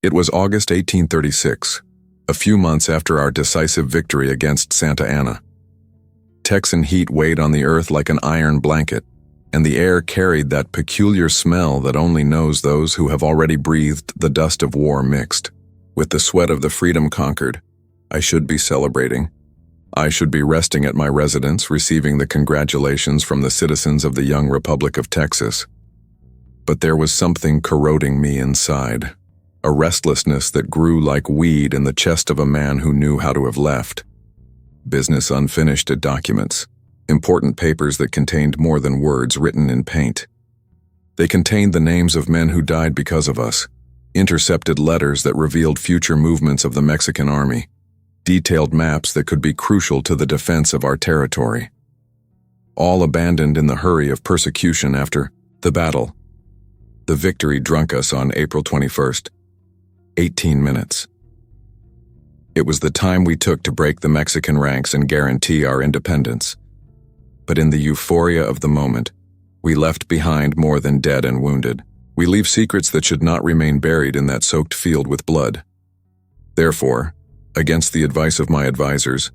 It was August 1836, a few months after our decisive victory against Santa Anna. Texan heat weighed on the earth like an iron blanket, and the air carried that peculiar smell that only knows those who have already breathed the dust of war mixed with the sweat of the freedom conquered. I should be celebrating. I should be resting at my residence, receiving the congratulations from the citizens of the young Republic of Texas. But there was something corroding me inside, a restlessness that grew like weed in the chest of a man who knew how to have left. Business unfinished documents, important papers that contained more than words written in paint. They contained the names of men who died because of us, intercepted letters that revealed future movements of the Mexican army, detailed maps that could be crucial to the defense of our territory. All abandoned in the hurry of persecution after the battle. The victory drunk us on April 21st. 18 minutes. It was the time we took to break the Mexican ranks and guarantee our independence. But in the euphoria of the moment, we left behind more than dead and wounded. We leave secrets that should not remain buried in that soaked field with blood. Therefore, against the advice of my advisors,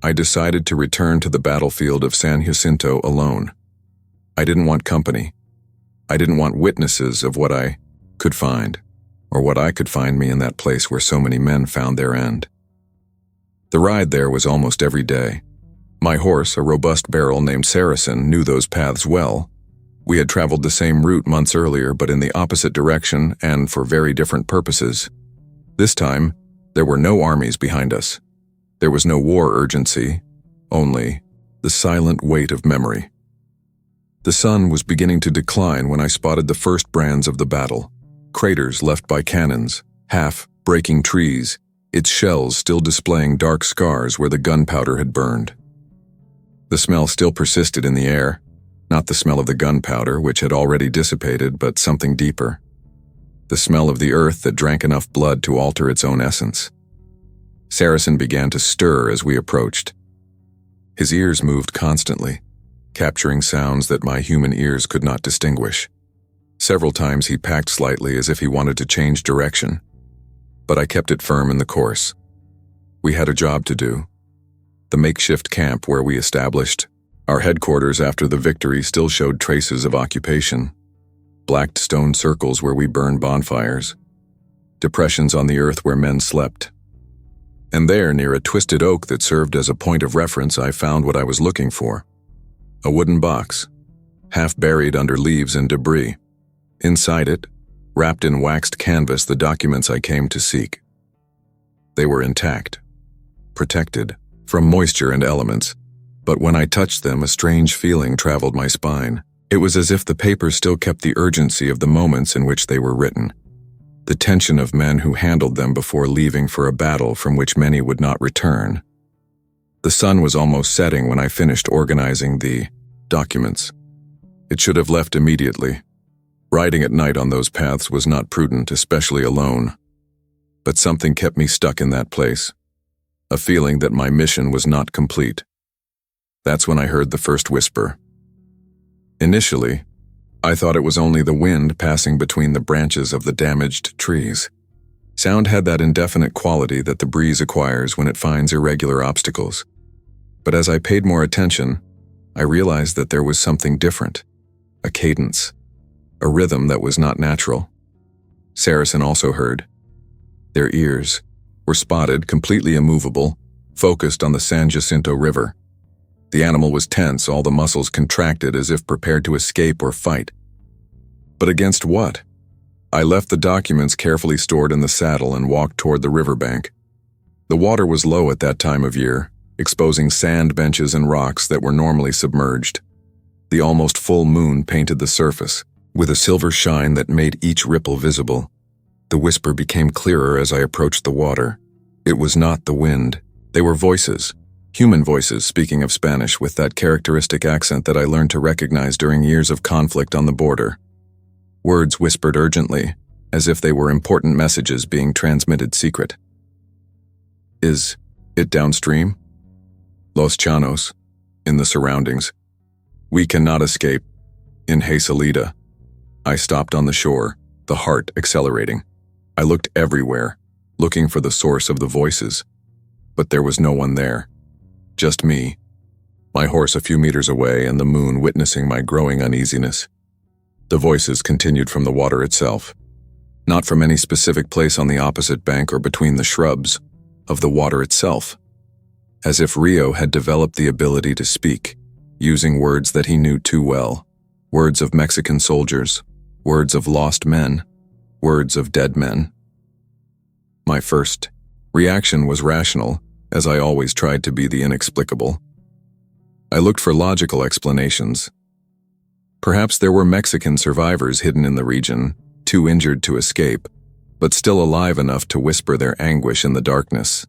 I decided to return to the battlefield of San Jacinto alone. I didn't want company. I didn't want witnesses of what I could find, or what I could find me in that place where so many men found their end. The ride there was almost every day. My horse, a robust barrel named Saracen, knew those paths well. We had traveled the same route months earlier, but in the opposite direction and for very different purposes. This time, there were no armies behind us. There was no war urgency, only the silent weight of memory. The sun was beginning to decline when I spotted the first brands of the battle, craters left by cannons, half-breaking trees, its shells still displaying dark scars where the gunpowder had burned. The smell still persisted in the air, not the smell of the gunpowder, which had already dissipated, but something deeper. The smell of the earth that drank enough blood to alter its own essence. Saracen began to stir as we approached. His ears moved constantly, capturing sounds that my human ears could not distinguish. Several times he packed slightly as if he wanted to change direction, but I kept it firm in the course. We had a job to do. The makeshift camp where we established our headquarters after the victory still showed traces of occupation. Blacked stone circles where we burned bonfires, depressions on the earth where men slept. And there, near a twisted oak that served as a point of reference, I found what I was looking for. A wooden box, half buried under leaves and debris. Inside it, wrapped in waxed canvas, the documents I came to seek. They were intact, protected from moisture and elements, but when I touched them, a strange feeling traveled my spine. It was as if the papers still kept the urgency of the moments in which they were written, the tension of men who handled them before leaving for a battle from which many would not return. The sun was almost setting when I finished organizing the documents. It should have left immediately. Riding at night on those paths was not prudent, especially alone. But something kept me stuck in that place, a feeling that my mission was not complete. That's when I heard the first whisper. Initially, I thought it was only the wind passing between the branches of the damaged trees. Sound had that indefinite quality that the breeze acquires when it finds irregular obstacles. But as I paid more attention, I realized that there was something different, a cadence, a rhythm that was not natural. Saracen also heard. Their ears were spotted, completely immovable, focused on the San Jacinto River. The animal was tense, all the muscles contracted as if prepared to escape or fight. But against what? I left the documents carefully stored in the saddle and walked toward the riverbank. The water was low at that time of year, exposing sand benches and rocks that were normally submerged. The almost full moon painted the surface, with a silver shine that made each ripple visible. The whisper became clearer as I approached the water. It was not the wind. They were voices. Human voices speaking of Spanish with that characteristic accent that I learned to recognize during years of conflict on the border. Words whispered urgently, as if they were important messages being transmitted secret. Is it downstream? Los Llanos, in the surroundings. We cannot escape. In Jacinto. I stopped on the shore, the heart accelerating. I looked everywhere, looking for the source of the voices. But there was no one there. Just me, my horse a few meters away, and the moon witnessing my growing uneasiness. The voices continued from the water itself, not from any specific place on the opposite bank or between the shrubs, of the water itself, as if Rio had developed the ability to speak, using words that he knew too well, words of Mexican soldiers, words of lost men, words of dead men. My first reaction was rational, as I always tried to be the inexplicable. I looked for logical explanations. Perhaps there were Mexican survivors hidden in the region, too injured to escape, but still alive enough to whisper their anguish in the darkness.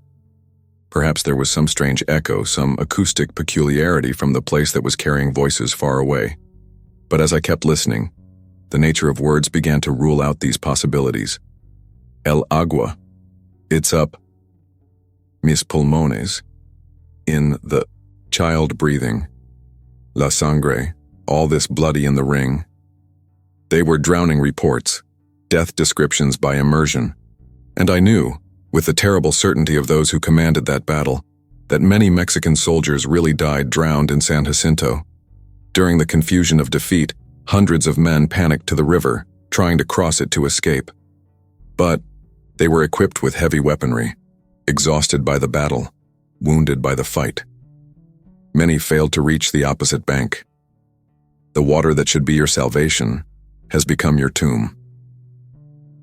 Perhaps there was some strange echo, some acoustic peculiarity from the place that was carrying voices far away. But as I kept listening, the nature of words began to rule out these possibilities. El agua. It's up. Mis pulmones. In the child breathing. La sangre. All this bloody in the ring. They were drowning reports, death descriptions by immersion. And I knew, with the terrible certainty of those who commanded that battle, that many Mexican soldiers really died drowned in San Jacinto. During the confusion of defeat, hundreds of men panicked to the river, trying to cross it to escape. But they were equipped with heavy weaponry, exhausted by the battle, wounded by the fight. Many failed to reach the opposite bank. The water that should be your salvation has become your tomb.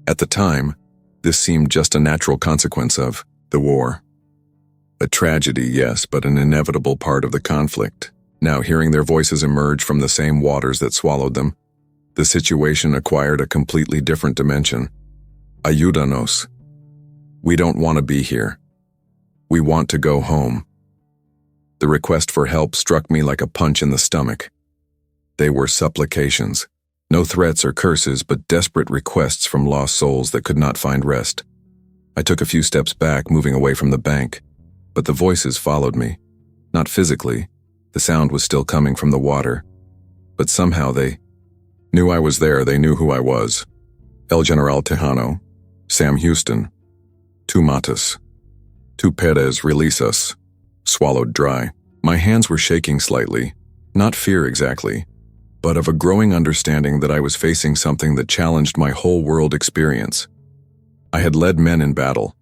At the time, this seemed just a natural consequence of the war. A tragedy, yes, but an inevitable part of the conflict. Now, hearing their voices emerge from the same waters that swallowed them, the situation acquired a completely different dimension. Ayúdanos. We don't want to be here. We want to go home. The request for help struck me like a punch in the stomach. They were supplications. No threats or curses, but desperate requests from lost souls that could not find rest. I took a few steps back, moving away from the bank, but the voices followed me. Not physically, the sound was still coming from the water, but somehow they knew I was there, they knew who I was. El General Tejano, Sam Houston, Tu Matas, Tu Perez, release us. Swallowed dry. My hands were shaking slightly, not fear exactly, but of a growing understanding that I was facing something that challenged my whole world experience. I had led men in battle,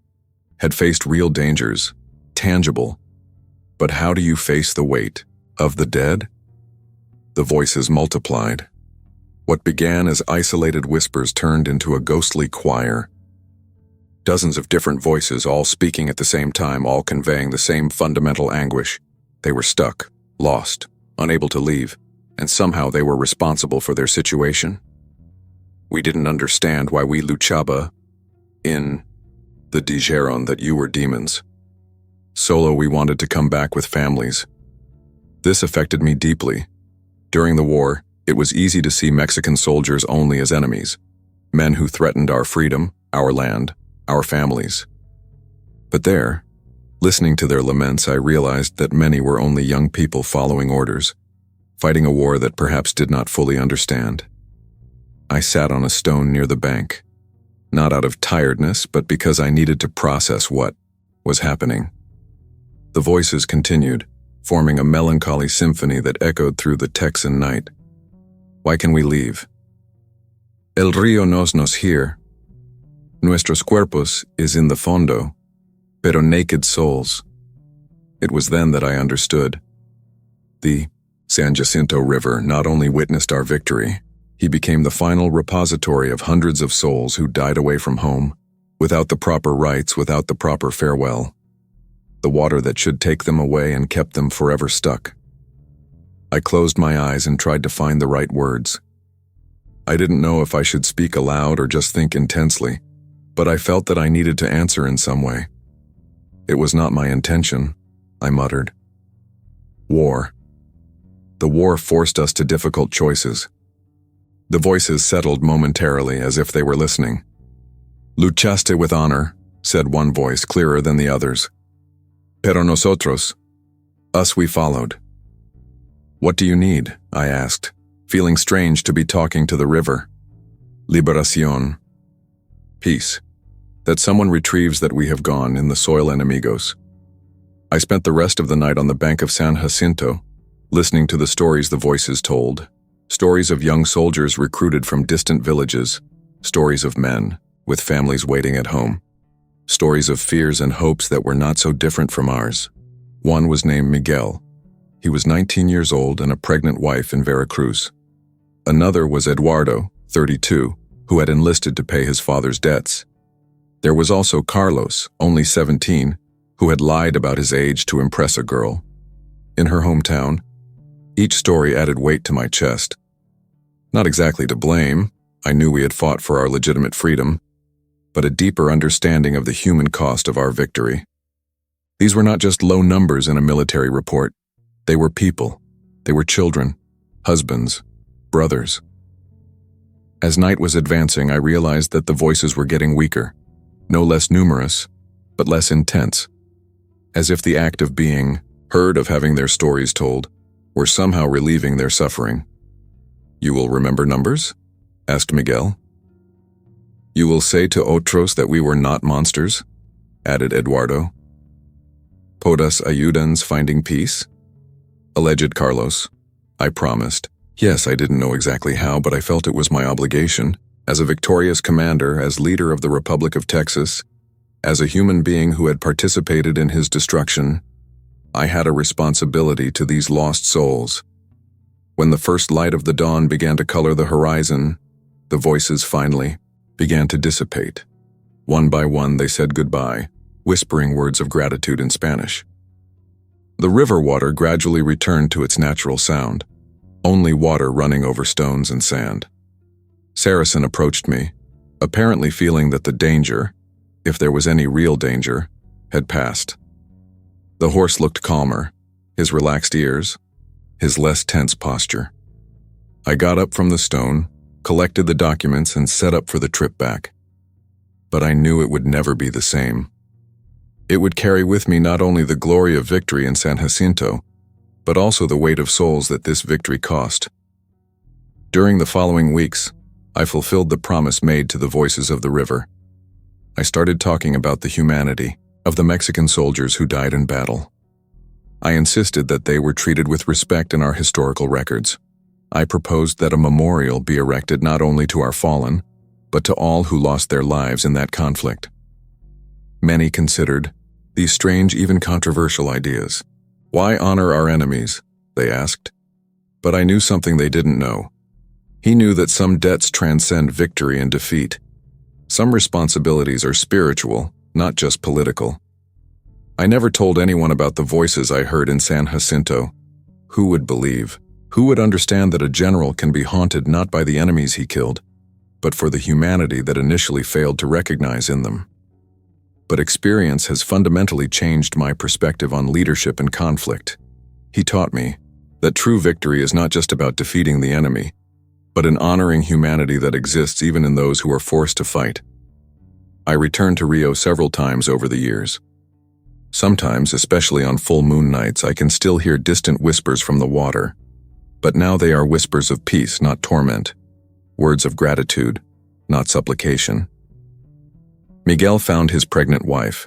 had faced real dangers, tangible. But how do you face the weight of the dead? The voices multiplied. What began as isolated whispers turned into a ghostly choir. Dozens of different voices, all speaking at the same time, all conveying the same fundamental anguish. They were stuck, lost, unable to leave, and somehow they were responsible for their situation. We didn't understand why we luchaba in the dijeron that you were demons. Solo we wanted to come back with families. This affected me deeply. During the war, it was easy to see Mexican soldiers only as enemies, men who threatened our freedom, our land, our families. But there, listening to their laments, I realized that many were only young people following orders, fighting a war that perhaps did not fully understand. I sat on a stone near the bank, not out of tiredness, but because I needed to process what was happening. The voices continued, forming a melancholy symphony that echoed through the Texan night. Why can we leave? El río nos here. Nuestros cuerpos is in the fondo, pero naked souls. It was then that I understood. The San Jacinto River not only witnessed our victory, he became the final repository of hundreds of souls who died away from home, without the proper rites, without the proper farewell. The water that should take them away and kept them forever stuck. I closed my eyes and tried to find the right words. I didn't know if I should speak aloud or just think intensely, but I felt that I needed to answer in some way. It was not my intention, I muttered. War. The war forced us to difficult choices. The voices settled momentarily as if they were listening. Luchaste with honor, said one voice clearer than the others. Pero nosotros, us we followed. What do you need? I asked, feeling strange to be talking to the river. Liberación. Peace. that someone retrieves that we have gone in the soil enemigos. I spent the rest of the night on the bank of San Jacinto, listening to the stories the voices told, stories of young soldiers recruited from distant villages, stories of men with families waiting at home, stories of fears and hopes that were not so different from ours. One was named Miguel. He was 19 years old and a pregnant wife in Veracruz. Another was Eduardo, 32, who had enlisted to pay his father's debts. There was also Carlos, only 17, who had lied about his age to impress a girl. In her hometown, each story added weight to my chest. Not exactly to blame, I knew we had fought for our legitimate freedom, but a deeper understanding of the human cost of our victory. These were not just low numbers in a military report. They were people. They were children, husbands, brothers. As night was advancing, I realized that the voices were getting weaker, no less numerous, but less intense, as if the act of being heard, of having their stories told, were somehow relieving their suffering. "You will remember numbers?" asked Miguel. "You will say to otros that we were not monsters?" added Eduardo. "Podas ayudans finding peace?" alleged Carlos. I promised. Yes, I didn't know exactly how, but I felt it was my obligation, as a victorious commander, as leader of the Republic of Texas, as a human being who had participated in his destruction. I had a responsibility to these lost souls. When the first light of the dawn began to color the horizon, the voices finally began to dissipate. One by one, they said goodbye, whispering words of gratitude in Spanish. The river water gradually returned to its natural sound, only water running over stones and sand. Saracen approached me, apparently feeling that the danger, if there was any real danger, had passed. The horse looked calmer, his relaxed ears, his less tense posture. I got up from the stone, collected the documents, and set up for the trip back. But I knew it would never be the same. It would carry with me not only the glory of victory in San Jacinto, but also the weight of souls that this victory cost. During the following weeks, I fulfilled the promise made to the voices of the river. I started talking about the humanity of the Mexican soldiers who died in battle. I insisted that they were treated with respect in our historical records. I proposed that a memorial be erected not only to our fallen, but to all who lost their lives in that conflict. Many considered these strange, even controversial ideas. "Why honor our enemies?" they asked. But I knew something they didn't know. He knew that some debts transcend victory and defeat. Some responsibilities are spiritual, not just political. I never told anyone about the voices I heard in San Jacinto. Who would believe? Who would understand that a general can be haunted not by the enemies he killed, but for the humanity that initially failed to recognize in them? But experience has fundamentally changed my perspective on leadership and conflict. He taught me that true victory is not just about defeating the enemy, but in honoring humanity that exists even in those who are forced to fight. I returned to Rio several times over the years. Sometimes, especially on full moon nights, I can still hear distant whispers from the water. But now they are whispers of peace, not torment. Words of gratitude, not supplication. Miguel found his pregnant wife.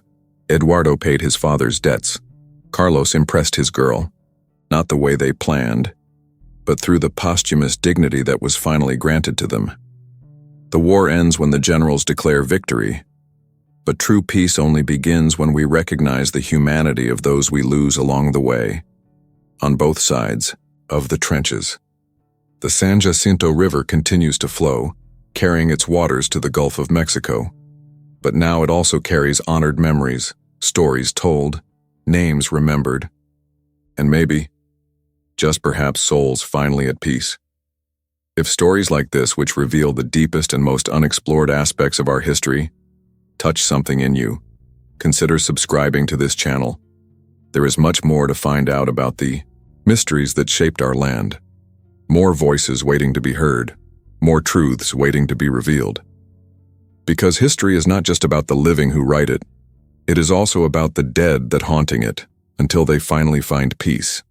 Eduardo paid his father's debts. Carlos impressed his girl, not the way they planned, but through the posthumous dignity that was finally granted to them. The war ends when the generals declare victory, but true peace only begins when we recognize the humanity of those we lose along the way, on both sides of the trenches. The San Jacinto River continues to flow, carrying its waters to the Gulf of Mexico. But now it also carries honored memories, stories told, names remembered, and maybe, just perhaps, souls finally at peace. If stories like this, which reveal the deepest and most unexplored aspects of our history, touch something in you, consider subscribing to this channel. There is much more to find out about the mysteries that shaped our land. More voices waiting to be heard, more truths waiting to be revealed. Because history is not just about the living who write it, it is also about the dead that haunting it, until they finally find peace.